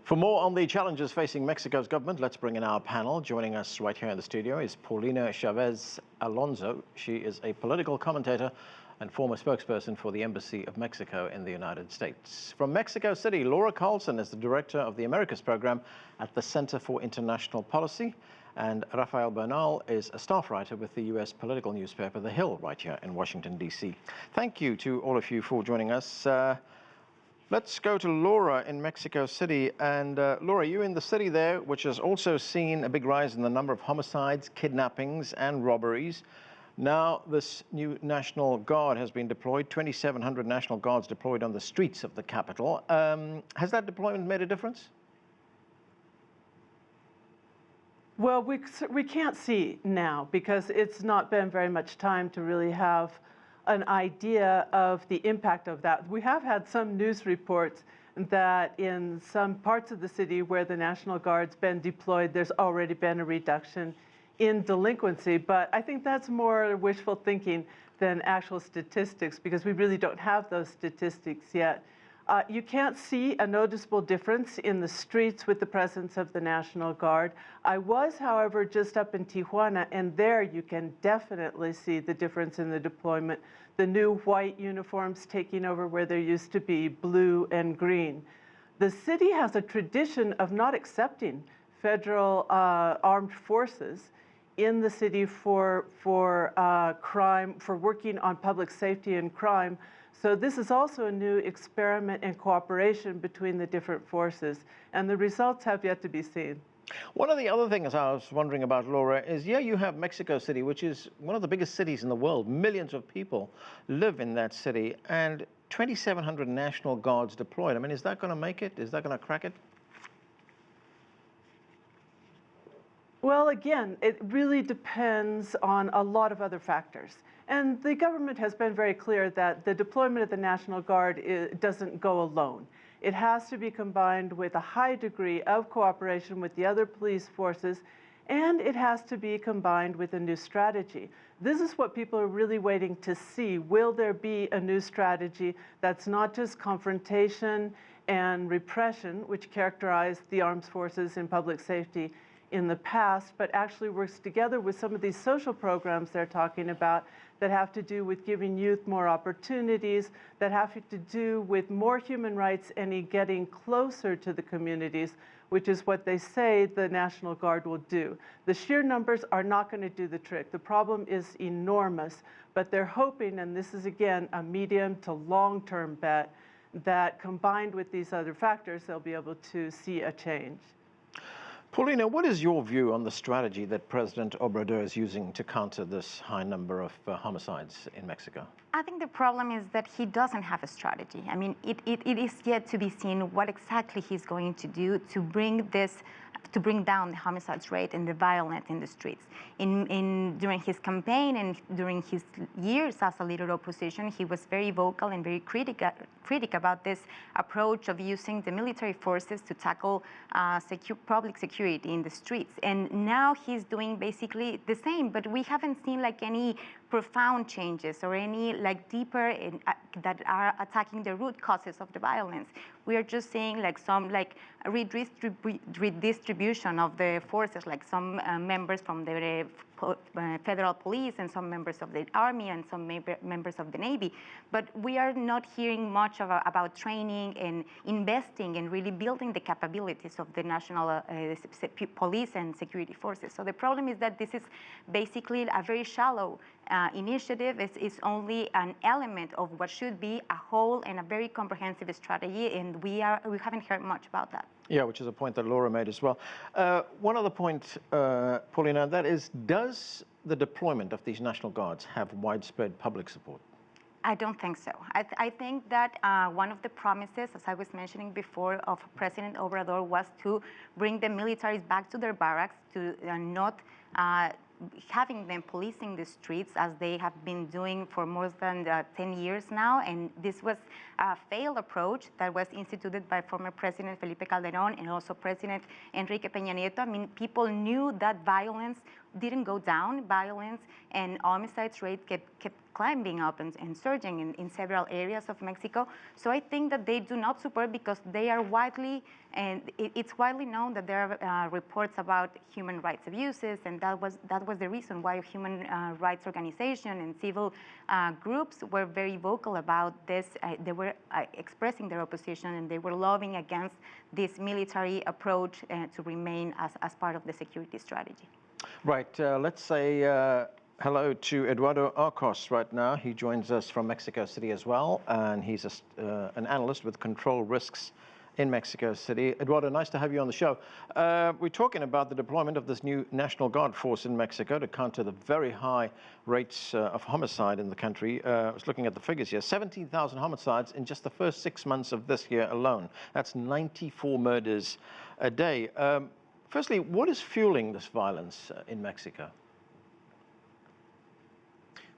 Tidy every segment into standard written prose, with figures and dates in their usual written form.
For more on the challenges facing Mexico's government, let's bring in our panel. Joining us right here in the studio is Paulina Chavez Alonzo. She is a political commentator and former spokesperson for the Embassy of Mexico in the United States. From Mexico City, Laura Carlsen is the director of the Americas program at the Center for International Policy. And Rafael Bernal is a staff writer with the U.S. political newspaper The Hill right here in Washington, D.C. Thank you to all of you for joining us. Let's go to Laura in Mexico City. And Laura, you're in the city there, which has also seen a big rise in the number of homicides, kidnappings, and robberies. Now, this new National Guard has been deployed, 2,700 National Guards deployed on the streets of the capital. Has that deployment made a difference? Well, we can't see now because it's not been very much time to really have an idea of the impact of that. We have had some news reports that in some parts of the city where the National Guard's been deployed, there's already been a reduction in delinquency, but I think that's more wishful thinking than actual statistics because we really don't have those statistics yet. You can't see a noticeable difference in the streets with the presence of the National Guard. I was, however, just up in Tijuana, and there you can definitely see the difference in the deployment. The new white uniforms taking over where there used to be blue and green. The city has a tradition of not accepting federal armed forces in the city for crime, for working on public safety and crime. So this is also a new experiment in cooperation between the different forces, and the results have yet to be seen. One of the other things I was wondering about, Laura, is you have Mexico City, which is one of the biggest cities in the world. Millions of people live in that city, and 2,700 National Guards deployed. I mean, is that going to make it? Is that going to crack it? Well, again, it really depends on a lot of other factors. And the government has been very clear that the deployment of the National Guard doesn't go alone. It has to be combined with a high degree of cooperation with the other police forces, and it has to be combined with a new strategy. This is what people are really waiting to see. Will there be a new strategy that's not just confrontation and repression, which characterized the armed forces in public safety in the past, but actually works together with some of these social programs they're talking about that have to do with giving youth more opportunities, that have to do with more human rights and getting closer to the communities, which is what they say the National Guard will do. The sheer numbers are not going to do the trick. The problem is enormous, but they're hoping, and this is again a medium to long-term bet, that combined with these other factors, they'll be able to see a change. Paulina, what is your view on the strategy that President Obrador is using to counter this high number of homicides in Mexico? I think the problem is that he doesn't have a strategy. I mean, it is yet to be seen what exactly he's going to do to bring down the homicides rate and the violence in the streets. During his campaign and during his years as a leader of opposition, he was very vocal and very critic about this approach of using the military forces to tackle public security in the streets. And now he's doing basically the same, but we haven't seen like any profound changes or any like deeper that are attacking the root causes of the violence. We are just seeing like some like redistribution of the forces, like some members from the federal police and some members of the army and some members of the Navy. But we are not hearing much about training and investing and really building the capabilities of the national police and security forces. So the problem is that this is basically a very shallow initiative. It's only an element of what should be a whole and a very comprehensive strategy, and we haven't heard much about that. Yeah, which is a point that Laura made as well. One other point, Paulina, that is, does the deployment of these National Guards have widespread public support? I don't think so. I think that one of the promises, as I was mentioning before, of President Obrador was to bring the militaries back to their barracks, to not having them policing the streets as they have been doing for more than 10 years now. And this was a failed approach that was instituted by former President Felipe Calderón and also President Enrique Peña Nieto. I mean, people knew that violence didn't go down. Violence and homicides rate kept climbing up and surging in several areas of Mexico. So I think that they do not support because they are widely, and it's widely known that there are reports about human rights abuses, and that was the reason why human rights organizations and civil groups were very vocal about this. They were expressing their opposition, and they were lobbying against this military approach to remain as part of the security strategy. Right, let's say hello to Eduardo Arcos right now. He joins us from Mexico City as well, and he's an analyst with control risks in Mexico City. Eduardo, nice to have you on the show. We're talking about the deployment of this new National Guard force in Mexico to counter the very high rates of homicide in the country. I was looking at the figures here, 17,000 homicides in just the first 6 months of this year alone. That's 94 murders a day. Firstly, what is fueling this violence in Mexico?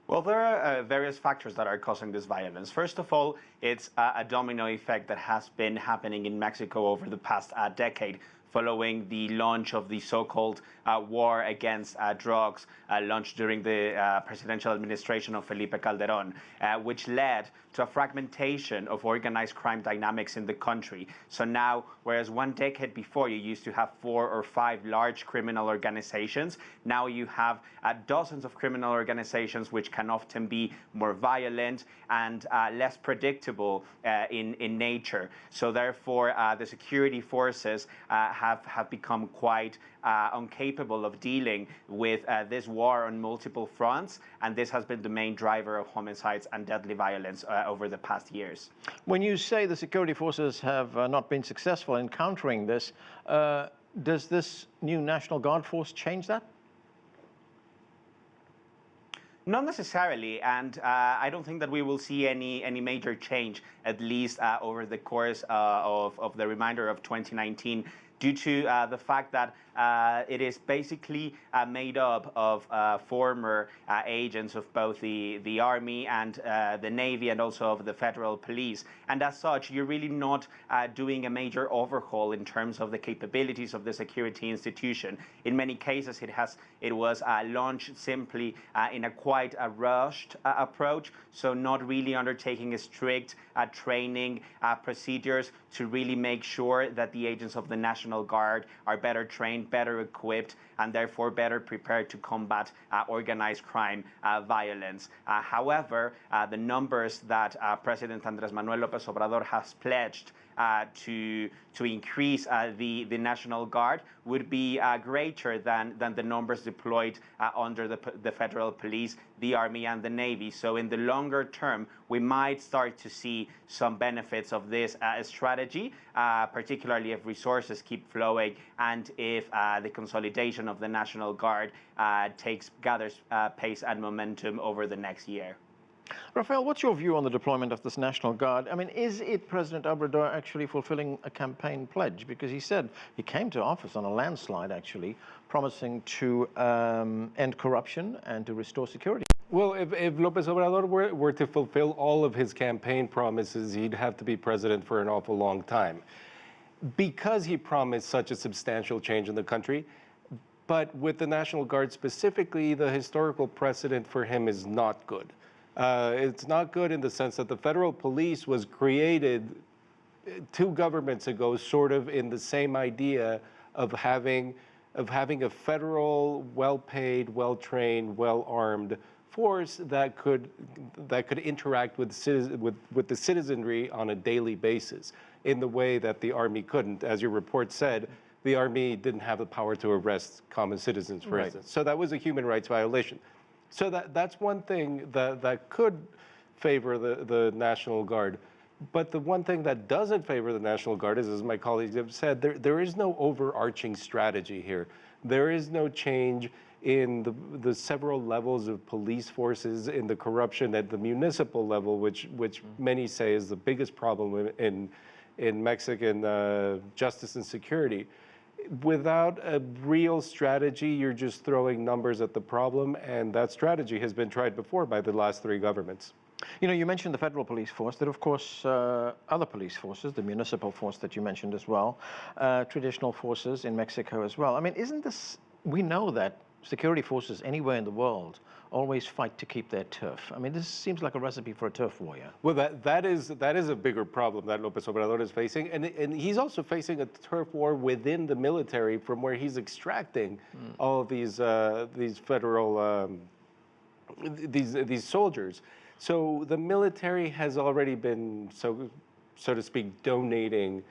Well, there are various factors that are causing this violence. First of all, it's a domino effect that has been happening in Mexico over the past decade, following the launch of the so-called war against drugs launched during the presidential administration of Felipe Calderón, which led to a fragmentation of organized crime dynamics in the country. So now, whereas 1 decade before you used to have 4 or 5 large criminal organizations, now you have dozens of criminal organizations which can often be more violent and less predictable in nature. So therefore, the security forces have become quite incapable of dealing with this war on multiple fronts, and this has been the main driver of homicides and deadly violence over the past years. When you say the security forces have not been successful in countering this, does this new National Guard force change that? Not necessarily, and I don't think that we will see any major change, at least over the course of the remainder of 2019, due to the fact that it is basically made up of former agents of both the Army and the Navy, and also of the federal police. And as such, you're really not doing a major overhaul in terms of the capabilities of the security institution. In many cases, it was launched simply in a quite rushed approach, so not really undertaking a strict training procedures to really make sure that the agents of the National Guard are better trained, better equipped, and therefore better prepared to combat organized crime violence. However, the numbers that President Andrés Manuel López Obrador has pledged to increase the National Guard would be greater than the numbers deployed under the federal police, the Army, and the Navy. So in the longer term, we might start to see some benefits of this strategy, particularly if resources keep flowing and if the consolidation of the National Guard gathers pace and momentum over the next year. Rafael, what's your view on the deployment of this National Guard? I mean, is it President Obrador actually fulfilling a campaign pledge? Because he said he came to office on a landslide, actually, promising to end corruption and to restore security. Well, if López Obrador were to fulfill all of his campaign promises, he'd have to be president for an awful long time. Because he promised such a substantial change in the country, but with the National Guard specifically, the historical precedent for him is not good. It's not good in the sense that the federal police was created 2 governments ago, sort of in the same idea of having a federal, well-paid, well-trained, well-armed force that could interact with the citizenry on a daily basis in the way that the Army couldn't. As your report said, the Army didn't have the power to arrest common citizens, for instance. So that was a human rights violation. So that's one thing that could favor the National Guard. But the one thing that doesn't favor the National Guard is, as my colleagues have said, there is no overarching strategy here. There is no change in the several levels of police forces, in the corruption at the municipal level, which many say is the biggest problem in Mexican justice and security. Without a real strategy, you're just throwing numbers at the problem, and that strategy has been tried before by the last 3 governments. You know, you mentioned the federal police force. There are, of course, other police forces, the municipal force that you mentioned as well, traditional forces in Mexico as well. I mean, isn't this, we know that security forces anywhere in the world always fight to keep their turf. I mean, this seems like a recipe for a turf war. Well, that is a bigger problem that López Obrador is facing, and he's also facing a turf war within the military from where he's extracting all of these federal these soldiers. So the military has already been, so to speak, donating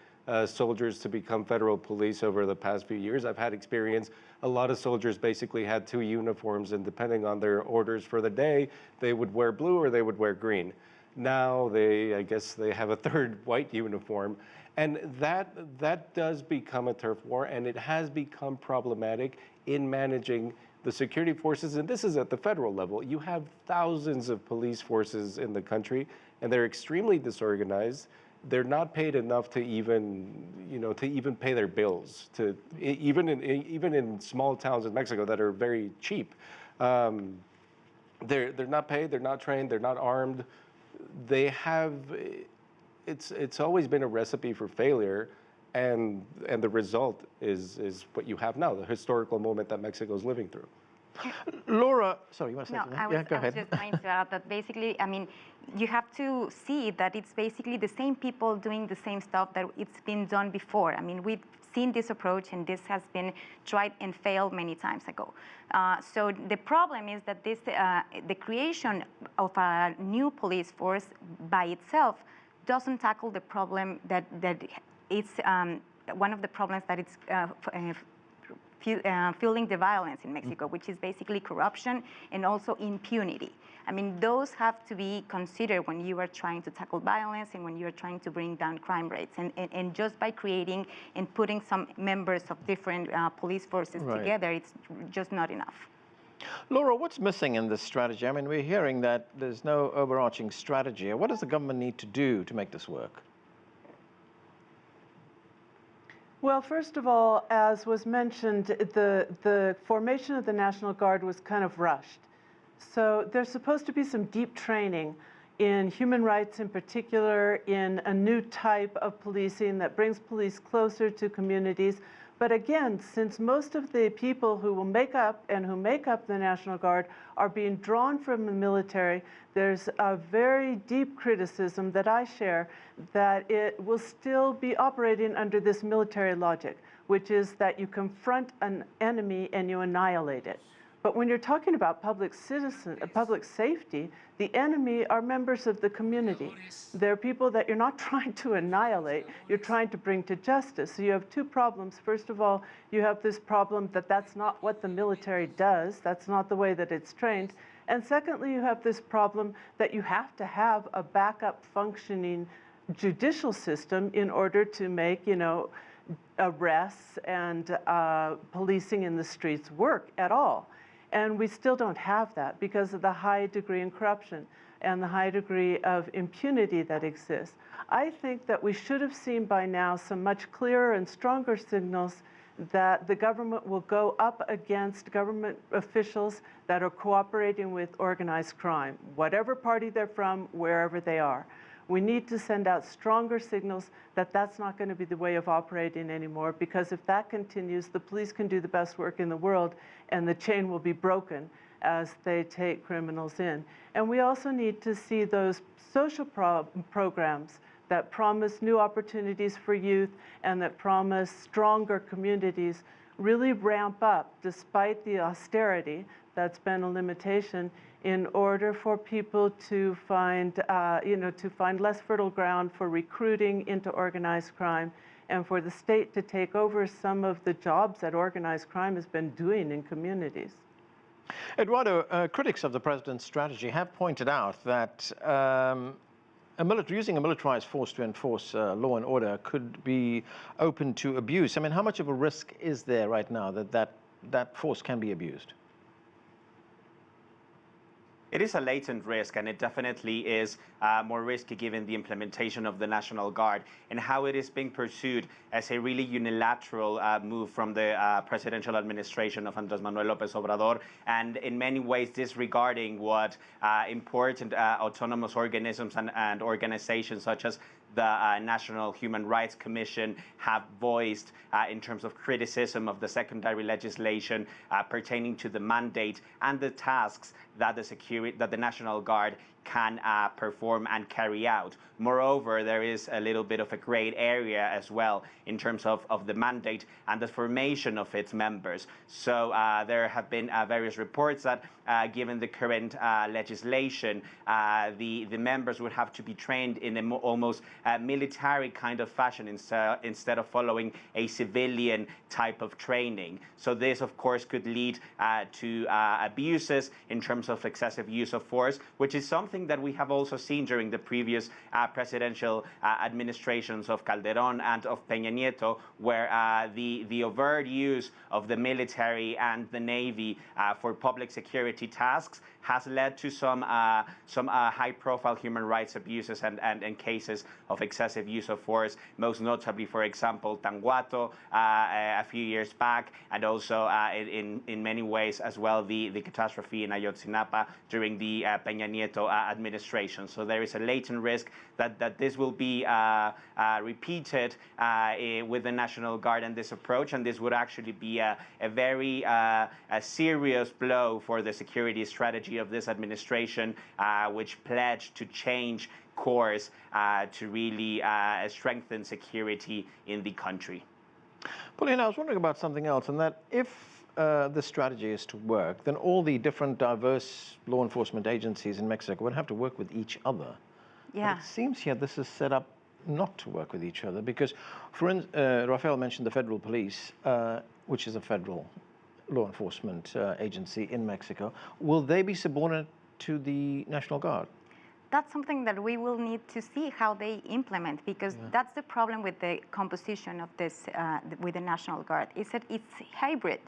soldiers to become federal police over the past few years. I've had experience. A lot of soldiers basically had 2 uniforms, and depending on their orders for the day, they would wear blue or they would wear green. Now I guess they have a 3rd white uniform, and that does become a turf war, and it has become problematic in managing the security forces, and this is at the federal level. You have thousands of police forces in the country, and they're extremely disorganized. They're not paid enough to even pay their bills. Even in small towns in Mexico that are very cheap, they're not paid. They're not trained. They're not armed. They have. It's always been a recipe for failure, and the result is what you have now, the historical moment that Mexico is living through. Laura, sorry, you want to say No, something? I was just going to add that basically, I mean, you have to see that it's basically the same people doing the same stuff that it's been done before. I mean, we've seen this approach, and this has been tried and failed many times ago. So the problem is that the creation of a new police force by itself doesn't tackle the problem that it's one of the problems that it's fueling the violence in Mexico, which is basically corruption and also impunity. I mean, those have to be considered when you are trying to tackle violence and when you are trying to bring down crime rates. And just by creating and putting some members of different police forces together, it's just not enough. Laura, what's missing in this strategy? I mean, we're hearing that there's no overarching strategy. What does the government need to do to make this work? Well, first of all, as was mentioned, the formation of the National Guard was kind of rushed. So there's supposed to be some deep training in human rights in particular, in a new type of policing that brings police closer to communities. But again, since most of the people who will make up the National Guard are being drawn from the military, there's a very deep criticism that I share that it will still be operating under this military logic, which is that you confront an enemy and you annihilate it. But when you're talking about public safety, the enemy are members of the community. They're people that you're not trying to annihilate, you're trying to bring to justice. So you have 2 problems. First of all, you have this problem that that's not what the military does, that's not the way that it's trained. And secondly, you have this problem that you have to have a backup functioning judicial system in order to make, arrests and policing in the streets work at all. And we still don't have that because of the high degree in corruption and the high degree of impunity that exists. I think that we should have seen by now some much clearer and stronger signals that the government will go up against government officials that are cooperating with organized crime, whatever party they're from, wherever they are. We need to send out stronger signals that that's not going to be the way of operating anymore, because if that continues, the police can do the best work in the world and the chain will be broken as they take criminals in. And we also need to see those social programs that promise new opportunities for youth and that promise stronger communities really ramp up despite the austerity that's been a limitation, in order for people to find, to find less fertile ground for recruiting into organized crime, and for the state to take over some of the jobs that organized crime has been doing in communities. Eduardo, critics of the president's strategy have pointed out that using a militarized force to enforce law and order could be open to abuse. I mean, how much of a risk is there right now that force can be abused? It is a latent risk, and it definitely is more risky given the implementation of the National Guard and how it is being pursued as a really unilateral move from the presidential administration of Andrés Manuel López Obrador, and in many ways disregarding what important autonomous organisms and organizations such as the National Human Rights Commission have voiced in terms of criticism of the secondary legislation pertaining to the mandate and the tasks that the National Guard can perform and carry out. Moreover, there is a little bit of a gray area as well in terms of the mandate and the formation of its members. So there have been various reports that given the current legislation, the members would have to be trained in a almost military kind of fashion instead of following a civilian type of training. So this, of course, could lead to abuses in terms of excessive use of force, which is something that we have also seen during the previous presidential administrations of Calderón and of Peña Nieto, where the overt use of the military and the Navy for public security tasks has led to some high-profile human rights abuses and cases of excessive use of force, most notably, for example, Tanguato a few years back, and also in many ways as well the catastrophe in Ayotzinapa during the Peña Nieto administration. So there is a latent risk that this will be repeated with the National Guard and this approach, and this would actually be a very serious blow for the security strategy of this administration, which pledged to change course to really strengthen security in the country. Paulina, I was wondering about something else, and that if this strategy is to work, then all the different diverse law enforcement agencies in Mexico would have to work with each other. Yeah. But it seems here this is set up not to work with each other because, Rafael mentioned the federal police, which is a federal law enforcement agency in Mexico. Will they be subordinate to the National Guard? That's something that we will need to see how they implement, because that's the problem with the composition of this, with the National Guard, is that it's hybrid.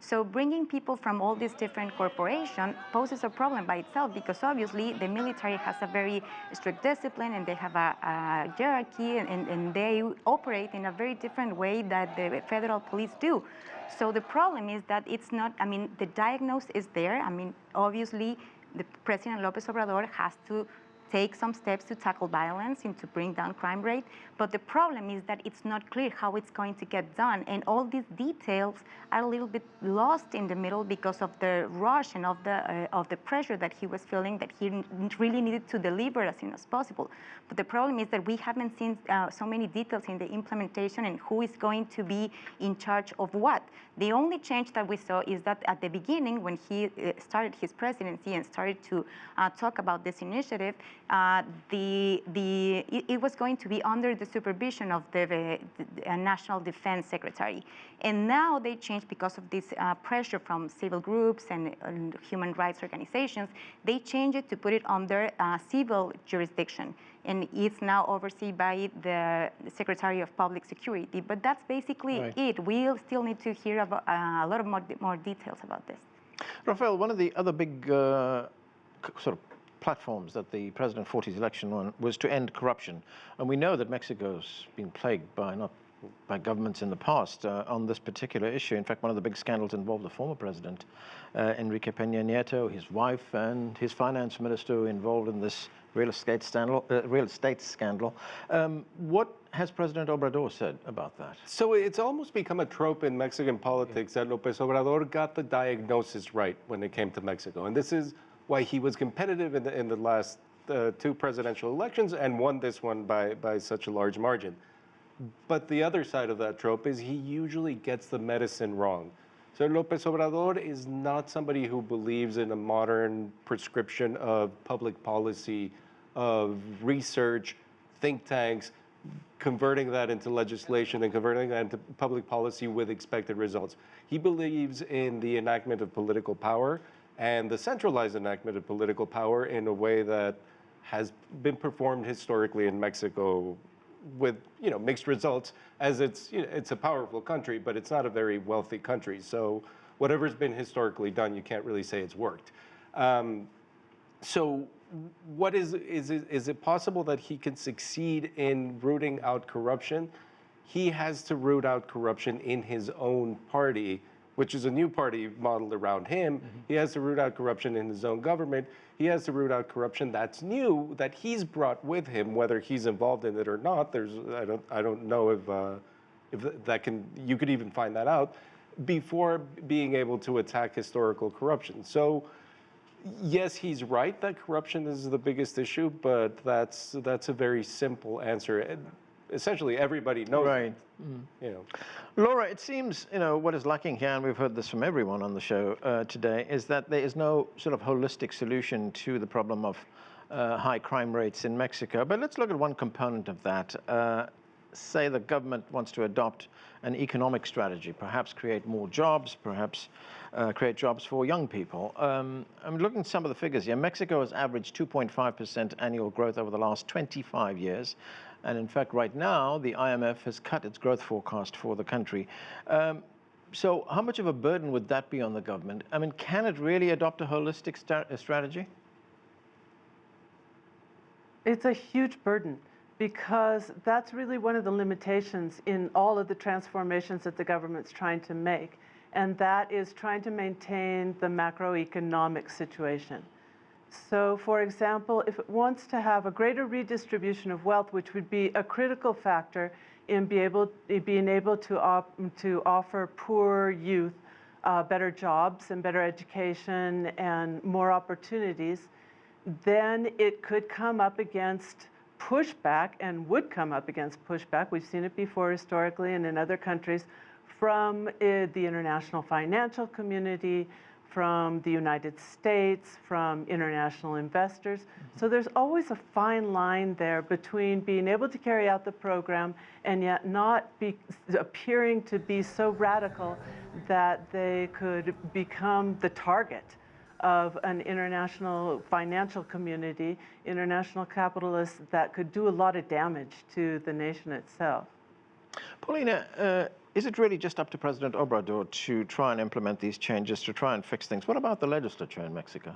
So bringing people from all these different corporations poses a problem by itself, because obviously the military has a very strict discipline and they have a hierarchy and they operate in a very different way that the federal police do. So the problem is that it's not, I mean, the diagnosis is there. I mean, obviously the President López Obrador has to take some steps to tackle violence and to bring down crime rate. But the problem is that it's not clear how it's going to get done. And all these details are a little bit lost in the middle because of the rush and of the pressure that he was feeling, that he really needed to deliver as soon as possible. But the problem is that we haven't seen so many details in the implementation and who is going to be in charge of what. The only change that we saw is that at the beginning, when he started his presidency and started to talk about this initiative, it was going to be under the supervision of the National Defense Secretary. And now they changed because of this pressure from civil groups and human rights organizations. They changed it to put it under civil jurisdiction. And it's now overseen by the Secretary of Public Security. But that's basically it. We'll still need to hear about, a lot of more details about this. Rafael, one of the other big sort of platforms that the President fought his election on was to end corruption. And we know that Mexico's been plagued by governments in the past on this particular issue. In fact, one of the big scandals involved the former president, Enrique Peña Nieto, his wife, and his finance minister involved in this real estate scandal. What has President Obrador said about that? So it's almost become a trope in Mexican politics that López Obrador got the diagnosis right when it came to Mexico. And this is why he was competitive in the last two presidential elections and won this one by such a large margin. But the other side of that trope is he usually gets the medicine wrong. So López Obrador is not somebody who believes in a modern prescription of public policy, of research, think tanks, converting that into legislation and converting that into public policy with expected results. He believes in the enactment of political power and the centralized enactment of political power in a way that has been performed historically in Mexico with mixed results, as it's a powerful country, but it's not a very wealthy country. So whatever's been historically done, you can't really say it's worked. So what is it possible that he can succeed in rooting out corruption? He has to root out corruption in his own party, which is a new party modeled around him. He has to root out corruption in his own government. He has to root out corruption that's new, that he's brought with him, whether he's involved in it or not. I don't know if that you could even find that out before being able to attack historical corruption. So yes, he's right that corruption is the biggest issue, but that's a very simple answer. Essentially, everybody knows. Right. You know. Laura, it seems, what is lacking here, and we've heard this from everyone on the show today, is that there is no sort of holistic solution to the problem of high crime rates in Mexico. But let's look at one component of that. Say the government wants to adopt an economic strategy, perhaps create more jobs, perhaps create jobs for young people. I'm looking at some of the figures here. Mexico has averaged 2.5% annual growth over the last 25 years. And in fact, right now, the IMF has cut its growth forecast for the country. So how much of a burden would that be on the government? I mean, can it really adopt a holistic strategy? It's a huge burden, because that's really one of the limitations in all of the transformations that the government's trying to make, and that is trying to maintain the macroeconomic situation. So, for example, if it wants to have a greater redistribution of wealth, which would be a critical factor in being able to offer poor youth better jobs and better education and more opportunities, then it could come up against pushback, and would come up against pushback. We've seen it before historically and in other countries, from the international financial community, from the United States, from international investors. So there's always a fine line there between being able to carry out the program and yet not appearing to be so radical that they could become the target of an international financial community, international capitalists that could do a lot of damage to the nation itself. Paulina, is it really just up to President Obrador to try and implement these changes, to try and fix things? What about the legislature in Mexico?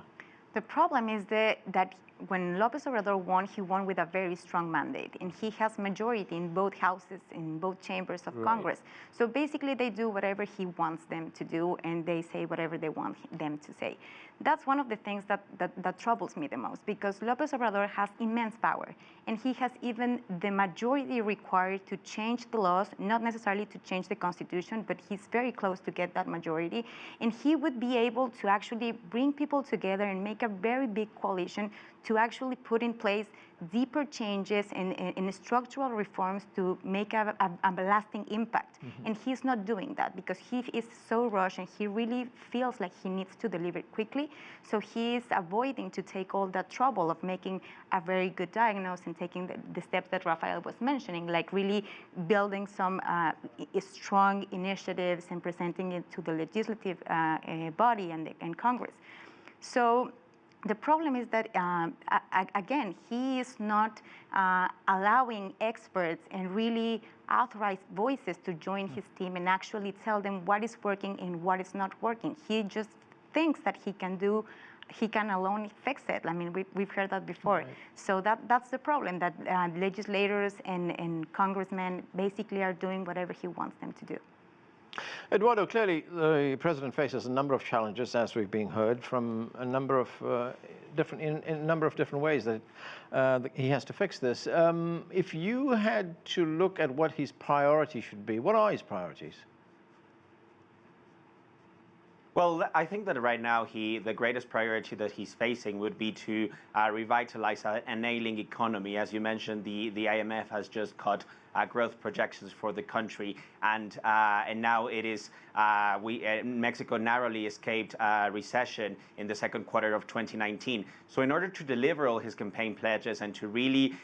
The problem is that when López Obrador won, he won with a very strong mandate, and he has majority in both houses, in both chambers of Congress. So basically, they do whatever he wants them to do, and they say whatever they want them to say. That's one of the things that troubles me the most, because López Obrador has immense power, and he has even the majority required to change the laws, not necessarily to change the Constitution, but he's very close to get that majority, and he would be able to actually bring people together and make a very big coalition to actually put in place deeper changes and structural reforms to make a lasting impact. And he's not doing that because he is so rushed and he really feels like he needs to deliver quickly. So he is avoiding to take all that trouble of making a very good diagnosis and taking the steps that Rafael was mentioning, like really building some strong initiatives and presenting it to the legislative body and Congress. So the problem is that, again, he is not allowing experts and really authorized voices to join his team and actually tell them what is working and what is not working. He just thinks that he can alone fix it. I mean, we've heard that before. Right. So that's the problem, that legislators and congressmen basically are doing whatever he wants them to do. Eduardo, clearly the president faces a number of challenges, as we've been heard, from a number of in a number of different ways that he has to fix this. If you had to look at what his priorities should be, what are his priorities? Well, I think that right now the greatest priority that he's facing would be to revitalize an ailing economy. As you mentioned, the IMF has just cut growth projections for the country, and now it is Mexico narrowly escaped recession in the second quarter of 2019. So in order to deliver all his campaign pledges and to really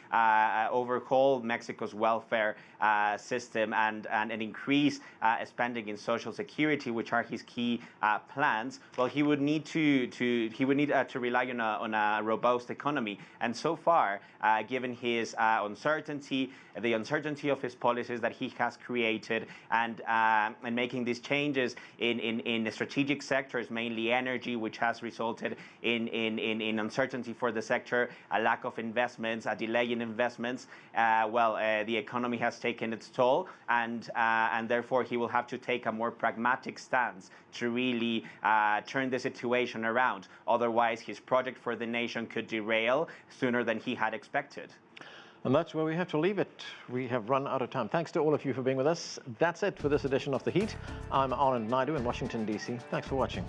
overhaul Mexico's welfare system and increase spending in social security, which are his key plans, well, he would need to rely on a robust economy. And so far, given his uncertainty quality of his policies that he has created, and making these changes in the strategic sectors, mainly energy, which has resulted in uncertainty for the sector, a lack of investments, a delay in investments. The economy has taken its toll, and therefore he will have to take a more pragmatic stance to really turn the situation around. Otherwise, his project for the nation could derail sooner than he had expected. And that's where we have to leave it. We have run out of time. Thanks to all of you for being with us. That's it for this edition of The Heat. I'm Anand Naidu in Washington, D.C. Thanks for watching.